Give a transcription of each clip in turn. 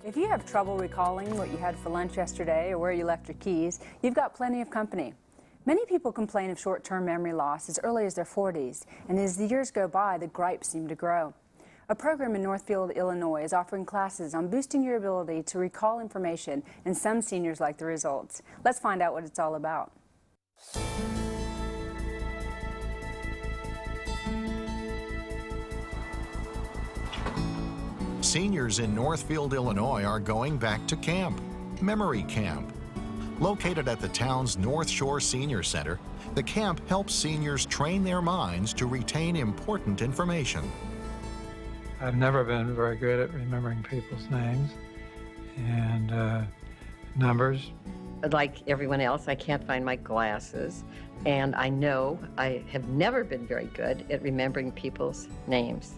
If you have trouble recalling what you had for lunch yesterday or where you left your keys, you've got plenty of company. Many people complain of short-term memory loss as early as their 40s, and as the years go by, the gripes seem to grow. A program in Northfield, Illinois is offering classes on boosting your ability to recall information, and some seniors like the results. Let's find out what it's all about. Seniors in Northfield, Illinois are going back to camp, Memory Camp. Located at the town's North Shore Senior Center, the camp helps seniors train their minds to retain important information. I've never been very good at remembering people's names and numbers. Like everyone else, I can't find my glasses, and I know I have never been very good at remembering people's names.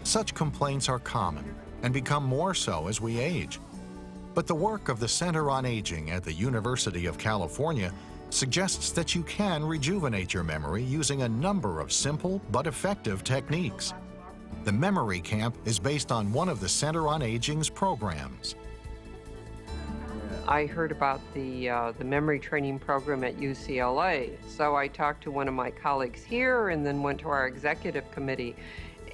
Such complaints are common and become more so as we age. But the work of the Center on Aging at the University of California suggests that you can rejuvenate your memory using a number of simple but effective techniques. The Memory Camp is based on one of the Center on Aging's programs. I heard about the memory training program at UCLA, so I talked to one of my colleagues here and then went to our executive committee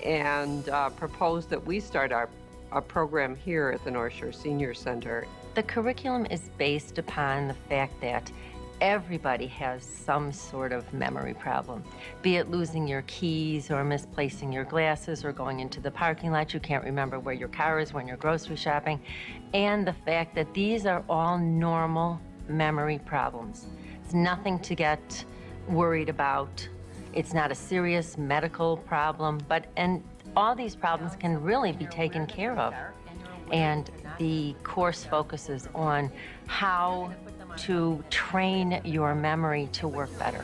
and proposed that we start a program here at the North Shore Senior Center. The curriculum is based upon the fact that everybody has some sort of memory problem, be it losing your keys or misplacing your glasses or going into the parking lot. You can't remember where your car is when you're grocery shopping, and the fact that these are all normal memory problems. It's nothing to get worried about. It's not a serious medical problem, and all these problems can really be taken care of. And the course focuses on how to train your memory to work better.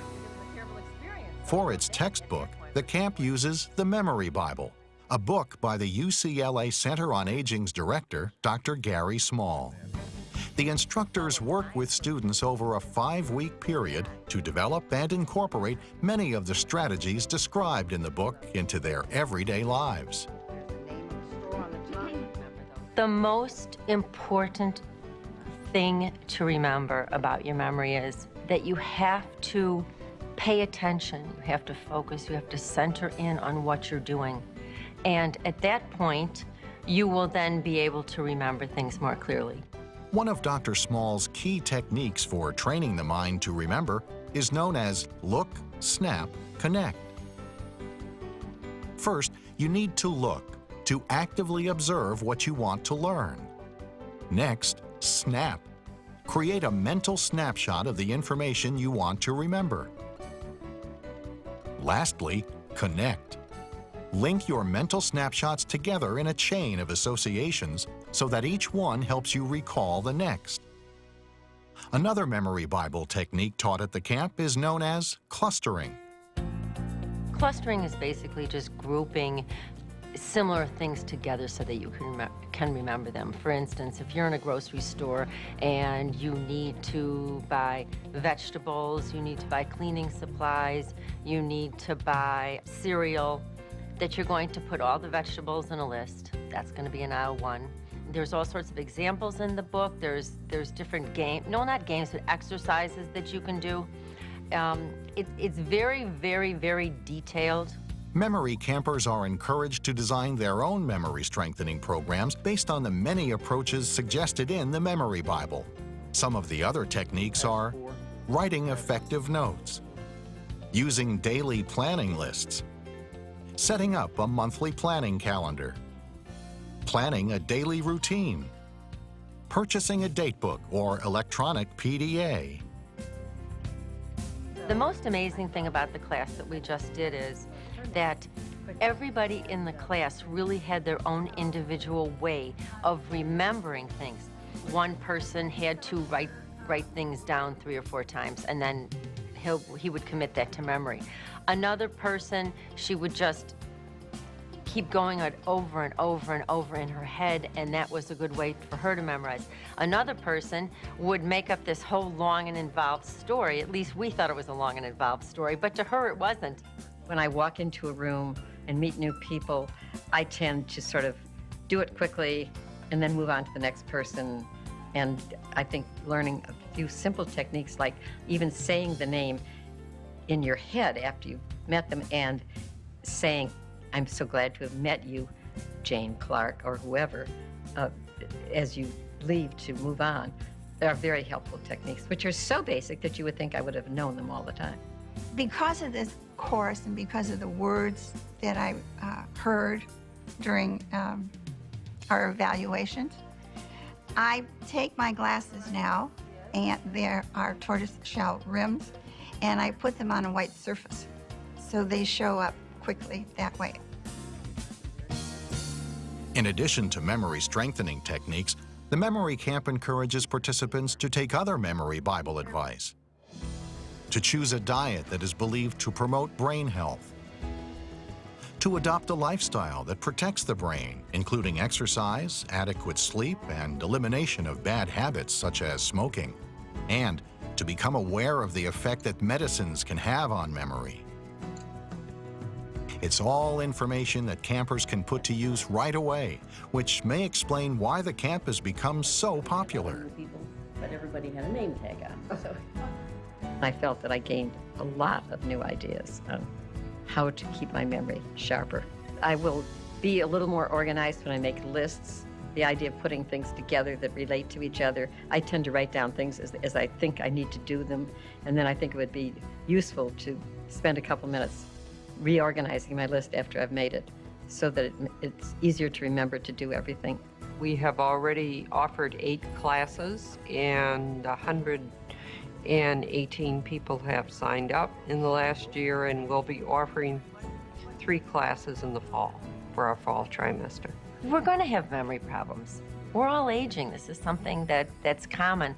For its textbook, the camp uses the Memory Bible, a book by the UCLA Center on Aging's director, Dr. Gary Small. The instructors work with students over a 5-week period to develop and incorporate many of the strategies described in the book into their everyday lives. The most important thing to remember about your memory is that you have to pay attention, you have to focus, you have to center in on what you're doing. And at that point, you will then be able to remember things more clearly. One of Dr. Small's key techniques for training the mind to remember is known as look, snap, connect. First, you need to look, to actively observe what you want to learn. Next, snap. Create a mental snapshot of the information you want to remember. Lastly, connect. Link your mental snapshots together in a chain of associations so that each one helps you recall the next. Another Memory Bible technique taught at the camp is known as clustering. Clustering is basically just grouping similar things together so that you can remember them. For instance, if you're in a grocery store and you need to buy vegetables, you need to buy cleaning supplies, you need to buy cereal, that you're going to put all the vegetables in a list. That's going to be in aisle 1. There's all sorts of examples in the book. There's different not games, but exercises that you can do. It's very, very, very detailed. Memory campers are encouraged to design their own memory strengthening programs based on the many approaches suggested in the Memory Bible. Some of the other techniques are writing effective notes, using daily planning lists, setting up a monthly planning calendar, planning a daily routine, purchasing a datebook or electronic PDA. The most amazing thing about the class that we just did is that everybody in the class really had their own individual way of remembering things. One person had to write things down 3 or 4 times, and then he would commit that to memory. Another person, she would just keep going it over and over and over in her head, and that was a good way for her to memorize. Another person would make up this whole long and involved story. At least we thought it was a long and involved story, but to her it wasn't. When I walk into a room and meet new people, I tend to sort of do it quickly and then move on to the next person. And I think learning a few simple techniques, like even saying the name in your head after you've met them and saying, I'm so glad to have met you, Jane Clark, or whoever, as you leave to move on, are very helpful techniques, which are so basic that you would think I would have known them all the time. Because of this course and because of the words that I heard during our evaluations, I take my glasses now, and there are tortoiseshell rims, and I put them on a white surface so they show up quickly that way. In addition to memory strengthening techniques, the Memory Camp encourages participants to take other memory Bible advice, to choose a diet that is believed to promote brain health, to adopt a lifestyle that protects the brain, including exercise, adequate sleep, and elimination of bad habits such as smoking, and to become aware of the effect that medicines can have on memory. It's all information that campers can put to use right away, which may explain why the camp has become so popular. But everybody had a name tag on. So I felt that I gained a lot of new ideas on how to keep my memory sharper. I will be a little more organized when I make lists. The idea of putting things together that relate to each other. I tend to write down things as I think I need to do them, and then I think it would be useful to spend a couple minutes reorganizing my list after I've made it so that it's easier to remember to do everything. We have already offered 8 classes, and 118 people have signed up in the last year, and we'll be offering 3 classes in the fall for our fall trimester. We're going to have memory problems. We're all aging. This is something that's common.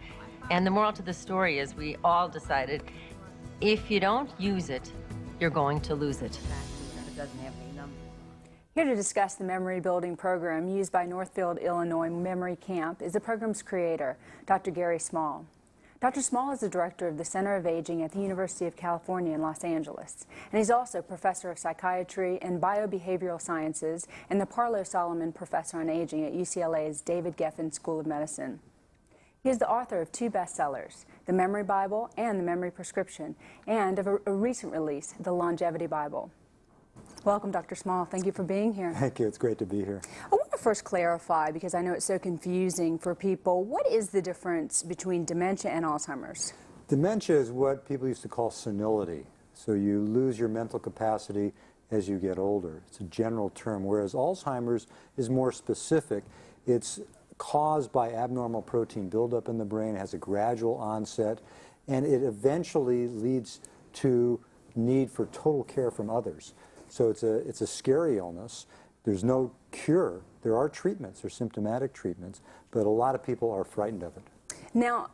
And the moral to the story is we all decided if you don't use it, you're going to lose it. Here to discuss the memory building program used by Northfield, Illinois Memory Camp is the program's creator, Dr. Gary Small. Dr. Small is the director of the Center of Aging at the University of California in Los Angeles, and he's also professor of psychiatry and biobehavioral sciences and the Parlo Solomon Professor on Aging at UCLA's David Geffen School of Medicine. He is the author of 2 bestsellers, The Memory Bible and The Memory Prescription, and of a recent release, The Longevity Bible. Welcome, Dr. Small. Thank you for being here. Thank you. It's great to be here. I want to first clarify, because I know it's so confusing for people, what is the difference between dementia and Alzheimer's? Dementia is what people used to call senility. So you lose your mental capacity as you get older. It's a general term, whereas Alzheimer's is more specific. It's caused by abnormal protein buildup in the brain, has a gradual onset, and it eventually leads to need for total care from others. So it's a scary illness. There's no cure. There are treatments, there's symptomatic treatments, but a lot of people are frightened of it. Now,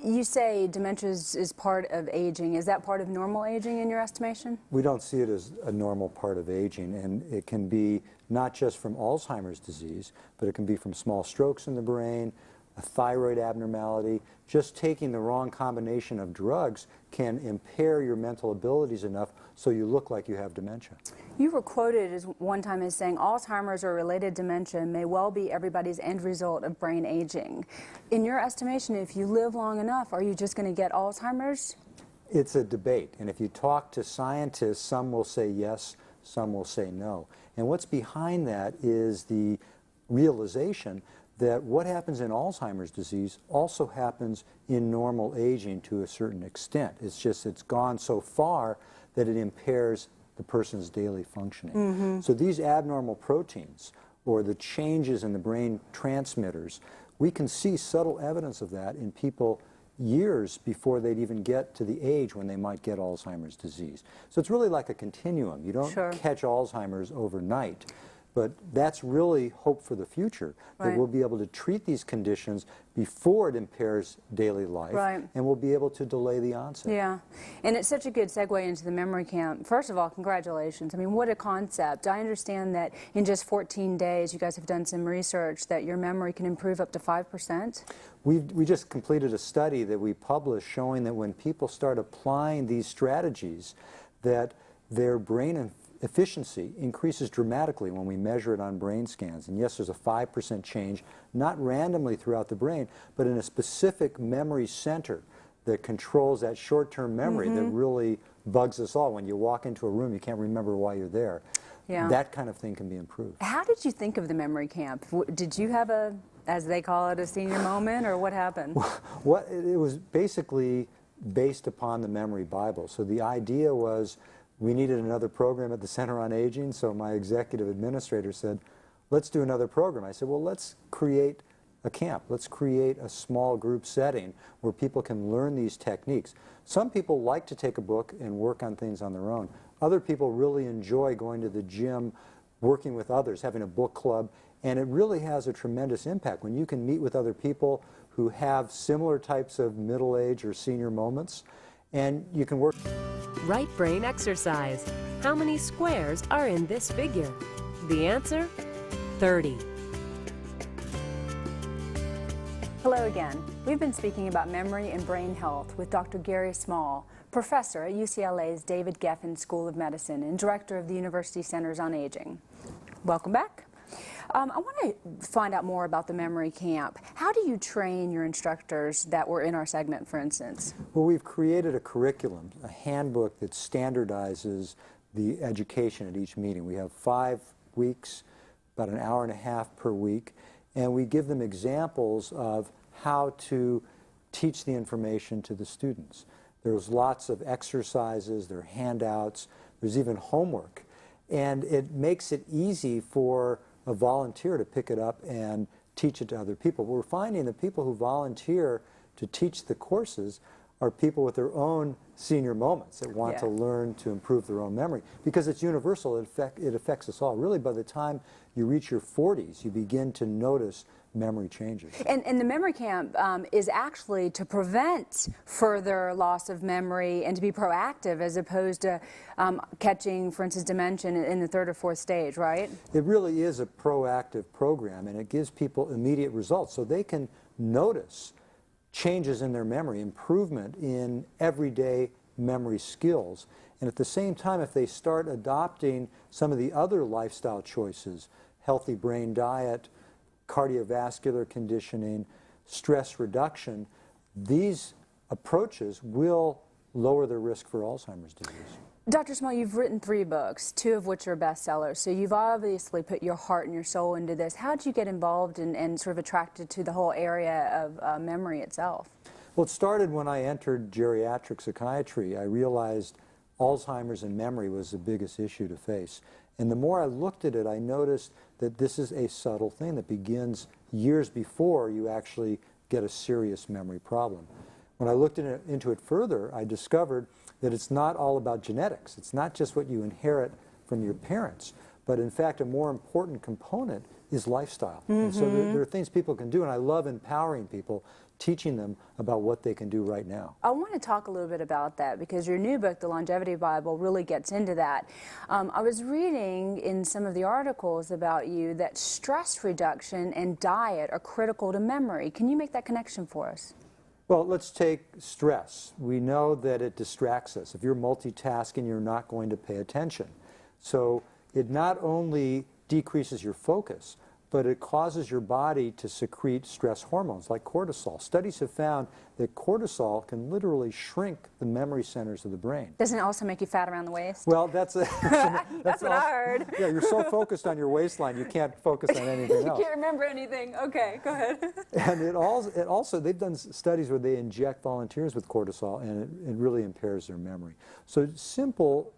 you say dementia is part of aging. Is that part of normal aging in your estimation? We don't see it as a normal part of aging, and it can be not just from Alzheimer's disease, but it can be from small strokes in the brain, a thyroid abnormality. Just taking the wrong combination of drugs can impair your mental abilities enough so you look like you have dementia. You were quoted as one time as saying Alzheimer's or related dementia may well be everybody's end result of brain aging. In your estimation, if you live long enough, are you just going to get Alzheimer's? It's a debate, and if you talk to scientists, some will say yes, some will say no. And what's behind that is the realization that what happens in Alzheimer's disease also happens in normal aging to a certain extent. It's just it's gone so far that it impairs the person's daily functioning. So these abnormal proteins, or the changes in the brain transmitters, we can see subtle evidence of that in people years before they'd even get to the age when they might get Alzheimer's disease. So it's really like a continuum. You don't catch Alzheimer's overnight. But that's really hope for the future, that we'll be able to treat these conditions before it impairs daily life, and we'll be able to delay the onset. Yeah, and it's such a good segue into the memory camp. First of all, congratulations. I mean, what a concept. I understand that in just 14 days, you guys have done some research that your memory can improve up to 5%. We just completed a study that we published showing that when people start applying these strategies, that their brain efficiency increases dramatically when we measure it on brain scans. And yes, there's a 5% change, not randomly throughout the brain, but in a specific memory center that controls that short-term memory that really bugs us all. When you walk into a room, you can't remember why you're there. Yeah. That kind of thing can be improved. How did you think of the memory camp? Did you have a, as they call it, a senior moment, or what happened? It was basically based upon the Memory Bible. So the idea was we needed another program at the Center on Aging, so my executive administrator said, let's do another program. I said, well, let's create a camp. Let's create a small group setting where people can learn these techniques. Some people like to take a book and work on things on their own. Other people really enjoy going to the gym, working with others, having a book club, and it really has a tremendous impact when you can meet with other people who have similar types of middle age or senior moments, and you can work. Right brain exercise. How many squares are in this figure? The answer, 30. Hello again. We've been speaking about memory and brain health with Dr. Gary Small, professor at UCLA's David Geffen School of Medicine and director of the University Centers on Aging. Welcome back. I want to find out more about the memory camp. How do you train your instructors that were in our segment, for instance? Well, we've created a curriculum, a handbook that standardizes the education at each meeting. We have 5 weeks, about an hour and a half per week, and we give them examples of how to teach the information to the students. There's lots of exercises, there are handouts, there's even homework, and it makes it easy for a volunteer to pick it up and teach it to other people. We're finding that people who volunteer to teach the courses are people with their own senior moments that want to learn to improve their own memory. Because it's universal, it affects us all. Really, by the time you reach your 40s, you begin to notice memory changes. And the memory camp is actually to prevent further loss of memory and to be proactive as opposed to catching, for instance, dementia in the 3rd or 4th stage, right? It really is a proactive program, and it gives people immediate results so they can notice changes in their memory, improvement in everyday memory skills. And at the same time, if they start adopting some of the other lifestyle choices, healthy brain diet, cardiovascular conditioning, stress reduction, these approaches will lower their risk for Alzheimer's disease. Dr. Small, you've written 3 books, 2 of which are bestsellers, so you've obviously put your heart and your soul into this. How did you get involved and sort of attracted to the whole area of memory itself? Well, it started when I entered geriatric psychiatry. I realized Alzheimer's and memory was the biggest issue to face. And the more I looked at it, I noticed that this is a subtle thing that begins years before you actually get a serious memory problem. When I looked into it further, I discovered that it's not all about genetics. It's not just what you inherit from your parents, but in fact a more important component is lifestyle. And so there are things people can do, and I love empowering people, teaching them about what they can do right now. I want to talk a little bit about that because your new book, The Longevity Bible, really gets into that. I was reading in some of the articles about you that stress reduction and diet are critical to memory. Can you make that connection for us? Well, let's take stress. We know that it distracts us. If you're multitasking, you're not going to pay attention. So it not only decreases your focus, but it causes your body to secrete stress hormones like cortisol. Studies have found that cortisol can literally shrink the memory centers of the brain. Doesn't it also make you fat around the waist? Well, that's what I heard. Yeah, you're so focused on your waistline, you can't focus on anything else. You can't remember anything. Okay, go ahead. And it also, they've done studies where they inject volunteers with cortisol, and it really impairs their memory. So simple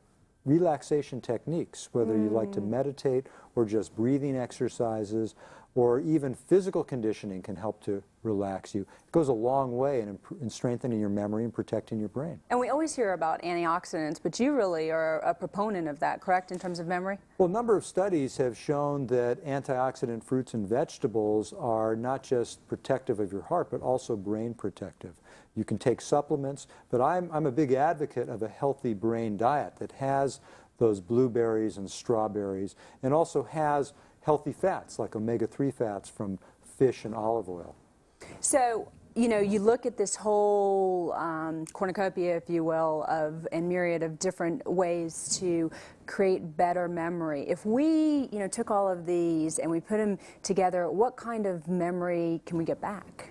relaxation techniques, whether you like to meditate or just breathing exercises or even physical conditioning can help to relax you. It goes a long way in strengthening your memory and protecting your brain. And we always hear about antioxidants, but you really are a proponent of that, correct, in terms of memory? Well, a number of studies have shown that antioxidant fruits and vegetables are not just protective of your heart, but also brain protective. You can take supplements, but I'm a big advocate of a healthy brain diet that has those blueberries and strawberries and also has healthy fats like omega-3 fats from fish and olive oil. So you know, you look at this whole cornucopia, if you will, and myriad of different ways to create better memory. If we, you know, took all of these and we put them together, what kind of memory can we get back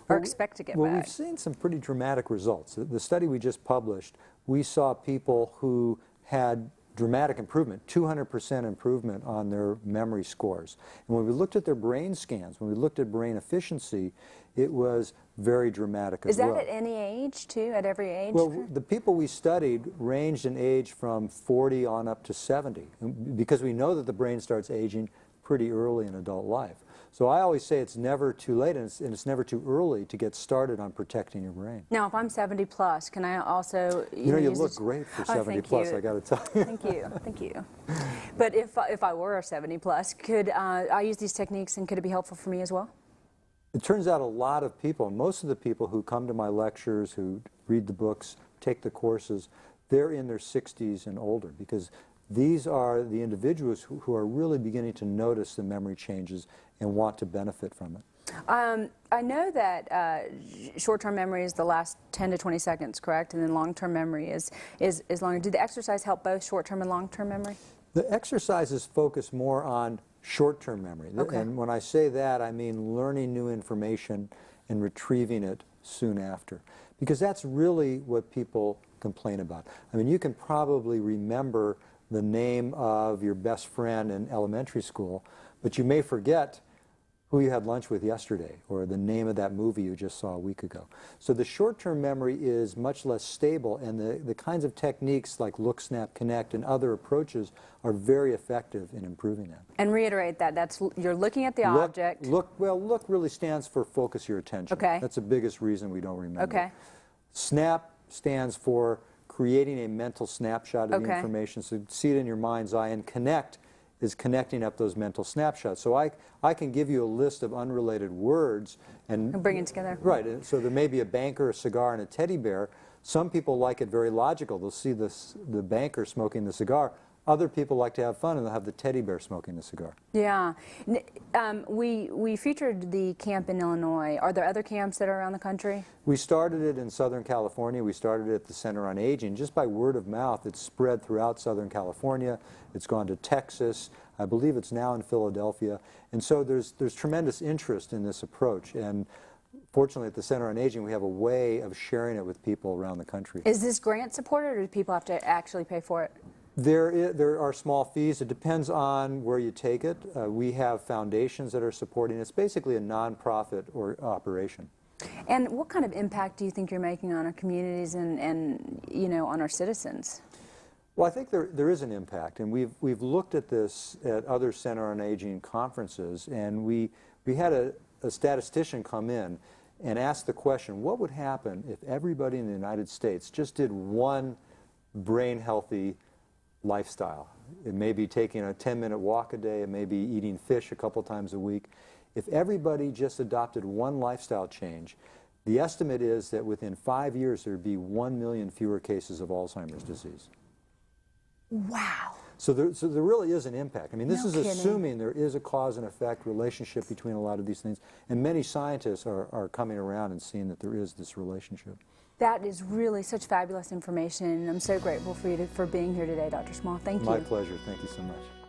or expect to get Well, back? we've seen some pretty dramatic results. The study we just published, we saw people who had dramatic improvement, 200% improvement on their memory scores. And when we looked at their brain scans, when we looked at brain efficiency, it was very dramatic as well. Is that at any age, too, at every age? Well, the people we studied ranged in age from 40 on up to 70, because we know that the brain starts aging pretty early in adult life. So I always say it's never too late and it's never too early to get started on protecting your brain. Now, if I'm 70 plus, can I also You know, you use look this- great for Oh, 70 thank plus, you. I got to tell you. Thank you, thank you. But if I were 70 plus, could I use these techniques and could it be helpful for me as well? It turns out a lot of people, most of the people who come to my lectures, who read the books, take the courses, they're in their 60s and older, because these are the individuals who are really beginning to notice the memory changes and want to benefit from it. I know that short-term memory is the last 10 to 20 seconds, correct? And then long-term memory is longer. Did the exercise help both short-term and long-term memory? The exercises focus more on short-term memory. Okay. And when I say that, I mean learning new information and retrieving it soon after. Because that's really what people complain about. I mean, you can probably remember the name of your best friend in elementary school, but you may forget who you had lunch with yesterday, or the name of that movie you just saw a week ago. So the short-term memory is much less stable, and the kinds of techniques like Look, Snap, Connect, and other approaches are very effective in improving that. And reiterate that, you're looking at the object. Look really stands for focus your attention. Okay. That's the biggest reason we don't remember. Okay. Snap stands for creating a mental snapshot of the Okay. information, so see it in your mind's eye, and Connect is connecting up those mental snapshots. So I can give you a list of unrelated words and Bring it together. Right, and so there may be a banker, a cigar, and a teddy bear. Some people like it very logical. They'll see the banker smoking the cigar. Other people like to have fun, and they'll have the teddy bear smoking the cigar. Yeah. We featured the camp in Illinois. Are there other camps that are around the country? We started it in Southern California. We started it at the Center on Aging. Just by word of mouth, it's spread throughout Southern California. It's gone to Texas. I believe it's now in Philadelphia. And so there's tremendous interest in this approach. And fortunately, at the Center on Aging, we have a way of sharing it with people around the country. Is this grant supported, or do people have to actually pay for it? There are small fees. It depends on where you take it. We have foundations that are supporting it. It's basically a nonprofit operation. And what kind of impact do you think you're making on our communities and you know, on our citizens? Well, I think there is an impact, and we've looked at this at other Center on Aging conferences, and we had a statistician come in and ask the question, what would happen if everybody in the United States just did one brain-healthy lifestyle? It may be taking a 10-minute walk a day, it may be eating fish a couple times a week. If everybody just adopted one lifestyle change, the estimate is that within 5 years there would be 1 million fewer cases of Alzheimer's disease. Wow. So there really is an impact. I mean, this No is kidding. assuming there is a cause and effect relationship between a lot of these things, and many scientists are coming around and seeing that there is this relationship. That is really such fabulous information, and I'm so grateful for you for being here today, Dr. Small. Thank you. My pleasure. Thank you so much.